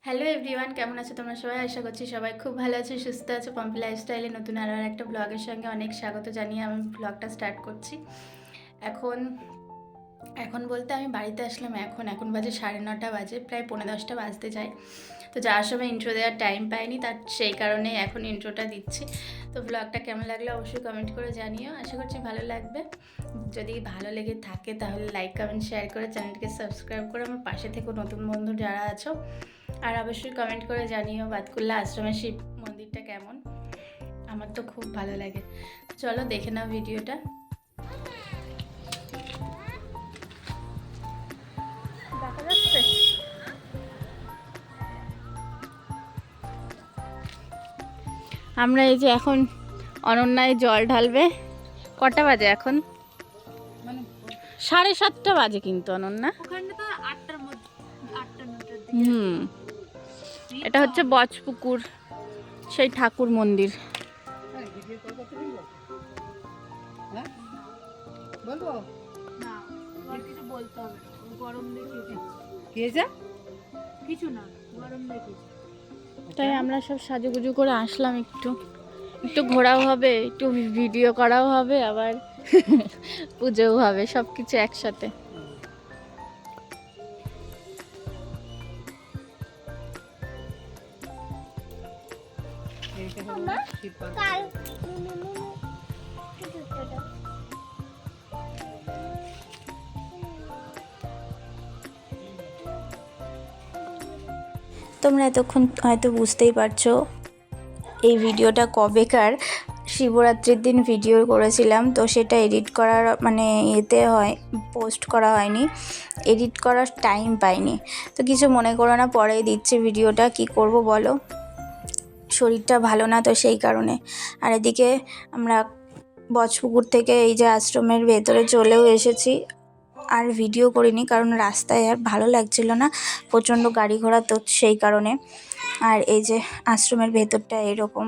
Hello everyone, কেমন আছো তোমরা সবাই? আশা করছি সবাই খুব ভালো আছো, সুস্থ আছো। পম্পি লাইফস্টাইলে নতুন আরও একটা ব্লগের সঙ্গে অনেক স্বাগত জানিয়ে আমি ব্লগটা স্টার্ট করছি। এখন এখন বলতে আমি বাড়িতে আসলাম এখন বাজে 9:30 বাজে, প্রায় 9:45 বাজতে যায়। তো যাওয়ার সময় ইন্ট্রো দেওয়ার টাইম পাইনি, তার সেই কারণে এখন ইন্ট্রোটা দিচ্ছি। তো ব্লগটা কেমন লাগলো অবশ্যই কমেন্ট করে জানিও, আশা করছি ভালো লাগবে। যদি ভালো লেগে থাকে তাহলে লাইক কমেন্ট শেয়ার করে চ্যানেলটিকে সাবস্ক্রাইব করে আমার পাশে থেকে নতুন বন্ধু যারা আছো। আর অবশ্যই কমেন্ট করে জানিও বাতকুল্লা আশ্রমের শিব মন্দিরটা কেমন। আমার তো খুব ভালো লাগে। চলো দেখে নাও ভিডিওটা। দেখা যাচ্ছে আমরা এই যে এখন অনন্যায় জল ঢালবে। কটা বাজে এখন? 7:30 বাজে কিন্তু অনন্যা। এটা হচ্ছে বজপুকুর সেই ঠাকুর মন্দির। তাই আমরা সব সাজুগুজু করে আসলাম, একটু একটু ঘোরাও হবে, একটু ভিডিও করাও হবে, আবার পুজোও হবে, সব কিছু একসাথে। তোমরা এতক্ষণ হয়তো বুঝতেই পারছো এই ভিডিওটা কবেকার। শিবরাত্রির দিন ভিডিও করেছিলাম, তো সেটা এডিট করার এতে পোস্ট করা হয়নি, এডিট করার টাইম পাইনি। তো কিছু মনে করো না, পরেই দিচ্ছি ভিডিওটা। কি করব বলো, শরীরটা ভালো না, তো সেই কারণে। আর এদিকে আমরা বজপুকুর থেকে এই যে আশ্রমের ভেতরে চলেও এসেছি। আর ভিডিও করিনি কারণ রাস্তায় আর ভালো লাগছিল না, প্রচণ্ড গাড়ি ঘোড়া, তো সেই কারণে। আর এই যে আশ্রমের ভেতরটা এরকম।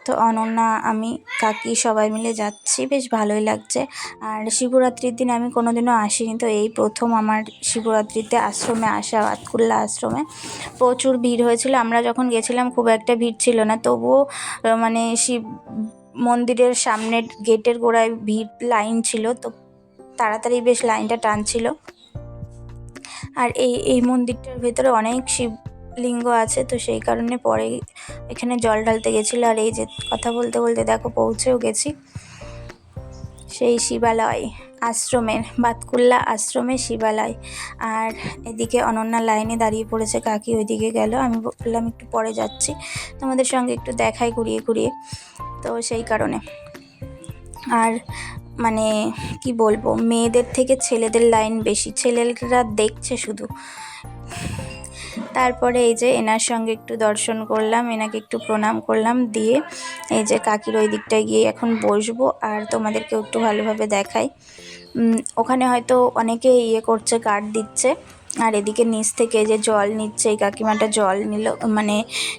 তো অনন্যা, আমি, কাকি সবাই মিলে যাচ্ছি, বেশ ভালোই লাগছে। আর শিবরাত্রির দিন আমি কোনোদিনও আসিনি, তো এই প্রথম আমার শিবরাত্রিতে আশ্রমে আসা, বাতকুল্লা আশ্রমে। প্রচুর ভিড় হয়েছিল, আমরা যখন গেছিলাম খুব একটা ভিড় ছিল না, তবুও শিব মন্দিরের সামনের গেটের গোড়ায় ভিড়, লাইন ছিল, তো তাড়াতাড়ি বেশ লাইনটা টানছিল। আর এই মন্দিরটার ভেতরে অনেক শিবলিঙ্গ আছে, তো সেই কারণে পরে এখানে জল ঢালতে গেছিলো। আর এই যে কথা বলতে বলতে দেখো পৌঁছেও গেছি সেই শিবালয় আশ্রমের, বাতকুল্লা আশ্রমের শিবালয়। আর এদিকে অনন্যা লাইনে দাঁড়িয়ে পড়েছে, কাকি ওইদিকে গেল, আমি বললাম একটু পরে যাচ্ছি, তোমাদের সঙ্গে একটু দেখাই ঘুরিয়ে ঘুরিয়ে, তো সেই কারণে। আর কি বলবো, মেয়েদের থেকে ছেলেদের লাইন বেশি, ছেলেরা দেখছে শুধু। তারপরে এই যে এনার সঙ্গে একটু দর্শন করলাম, এনাকে একটু প্রণাম করলাম, দিয়ে এই যে কাকির ওই দিকটায় গিয়ে এখন বসবো আর তোমাদেরকেও একটু ভালোভাবে দেখাই। ওখানে হয়তো অনেকে করছে, কার্ড দিচ্ছে। আর এদিকে নিচ থেকে যে জল নিচ্ছে, এই কাকিমাটা জল নিল,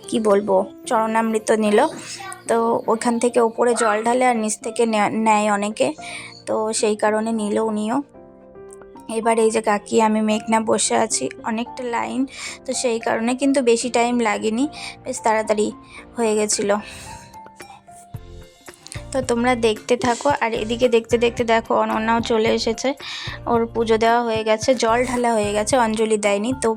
কি বলবো, চরণামৃত নিল। তো ওখান থেকে ওপরে জল ঢালে আর নিচ থেকে নেয় অনেকে, তো সেই কারণে নিল উনিও। এবার এই যে কাকি, আমি মেঘনা বসে আছি, অনেকটা লাইন, তো সেই কারণে কিন্তু বেশি টাইম লাগেনি, বেশ তাড়াতাড়ি হয়ে গেছিলো। তো তোমরা দেখতে থাকো। আর এদিকে দেখতে দেখতে দেখো অনন্যাও চলে এসেছে, ওর পুজো দেওয়া হয়ে গেছে, জল ঢালা হয়ে গেছে, অঞ্জলি দেয়নি। তো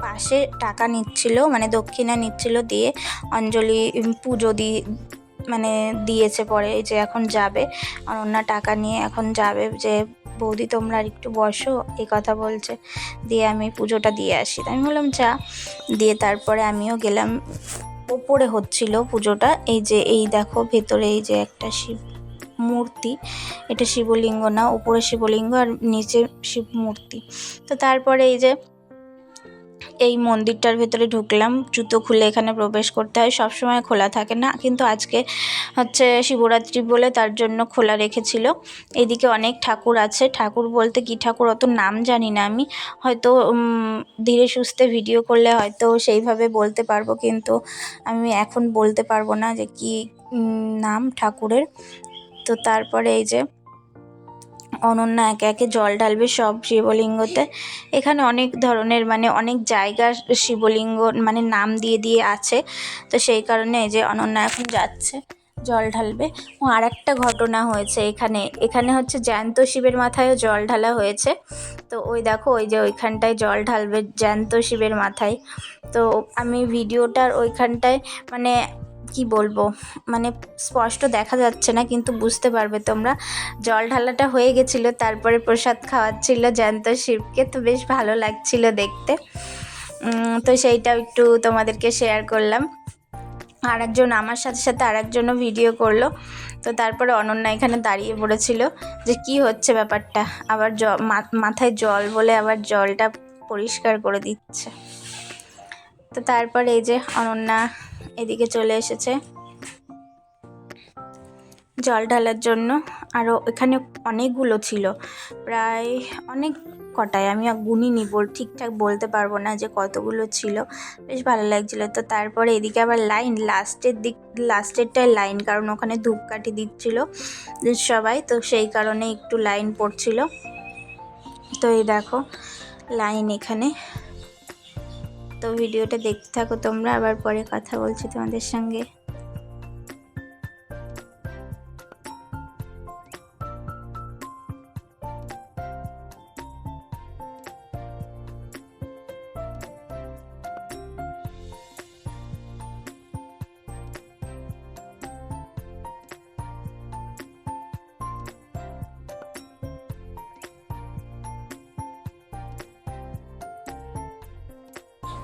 পাশে টাকা নিচ্ছিল, দক্ষিণা নিচ্ছিল, দিয়ে অঞ্জলি পুজো দিয়েছে। পরে এই যে এখন যাবে অনন্যা, টাকা নিয়ে এখন যাবে, যে বৌদি তোমরা আর একটু বসো, এই কথা বলছে, দিয়ে আমি পুজোটা দিয়ে আসি। আমি বললাম যা, দিয়ে তারপরে আমিও গেলাম। ওপরে হচ্ছিল পুজোটা, এই দেখো ভেতরে এই যে একটা শিব মূর্তি, এটা শিবলিঙ্গ না, উপরে শিবলিঙ্গ আর নিচে শিব মূর্তি। তো তারপরে এই যে এই মন্দিরটার ভেতরে ঢুকলাম, জুতো খুলে এখানে প্রবেশ করতে হয়, সবসময় খোলা থাকে না, কিন্তু আজকে হচ্ছে শিবরাত্রি বলে তার জন্য খোলা রেখেছিল। এদিকে অনেক ঠাকুর আছে, ঠাকুর বলতে কি ঠাকুর অত নাম জানি না আমি, হয়তো ধীরে সুস্থে ভিডিও করলে হয়তো সেইভাবে বলতে পারবো, কিন্তু আমি এখন বলতে পারবো না যে কি নাম ঠাকুরের। তো তারপরে এই যে অনন্যা একে একে জল ঢালবে সব শিবলিঙ্গতে। এখানে অনেক ধরনের মানে অনেক জায়গার শিবলিঙ্গ মানে নাম দিয়ে দিয়ে আছে, তো সেই কারণে এই যে অনন্যা এখন যাচ্ছে জল ঢালবে। ও আর একটা ঘটনা হয়েছে এখানে, এখানে হচ্ছে জ্যান্ত শিবের মাথায়ও জল ঢালা হয়েছে। তো ওই দেখো ওই যে ওইখানটায় জল ঢালবে জ্যান্ত শিবের মাথায়। তো আমি ভিডিওটার ওইখানটায় মানে কি বলবো, মানে স্পষ্ট দেখা যাচ্ছে না কিন্তু বুঝতে পারবে তোমরা। জল ঢালাটা হয়ে গেছিলো, তারপরে প্রসাদ খাওয়াচ্ছিল জ্যান্ত শিবকে, তো বেশ ভালো লাগছিল দেখতে। তো সেইটাও একটু তোমাদেরকে শেয়ার করলাম। আর একজন আমার সাথে সাথে আর একজনও ভিডিও করলো। তো তারপরে অনন্যা এখানে দাঁড়িয়ে পড়েছিল যে কি হচ্ছে ব্যাপারটা, আবার মাথায় জল বলে আবার জলটা পরিষ্কার করে দিচ্ছে। তো তারপরে এই যে অনন্যা এদিকে চলে এসেছে জল ঢালার জন্য। আরও এখানে অনেকগুলো ছিল, প্রায় অনেক কটায় আমি গুনিনি, ঠিকঠাক বলতে পারবো না যে কতগুলো ছিল, বেশ ভালো লাগছিলো। তো তারপরে এদিকে আবার লাইন, লাস্টেরটায় লাইন, কারণ ওখানে ধূপকাঠি দিচ্ছিল সবাই, তো সেই কারণে একটু লাইন পড়ছিল। তো এই দেখো লাইন এখানে। তো ভিডিওটা দেখতে থাকো তোমরা, আবার পরে কথা বলছি তোমাদের সঙ্গে।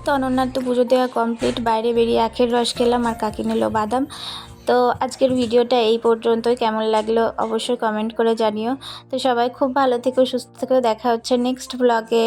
তো অনন্যার তো পুজো দেওয়া কমপ্লিট, বাইরে বেরিয়ে আখের রস খেলাম আর কাকি নিল বাদাম। তো আজকের ভিডিওটা এই পর্যন্তই, কেমন লাগলো অবশ্যই কমেন্ট করে জানিও। তো সবাই খুব ভালো থেকো, সুস্থ থেকো, দেখা হচ্ছে নেক্সট ব্লগে।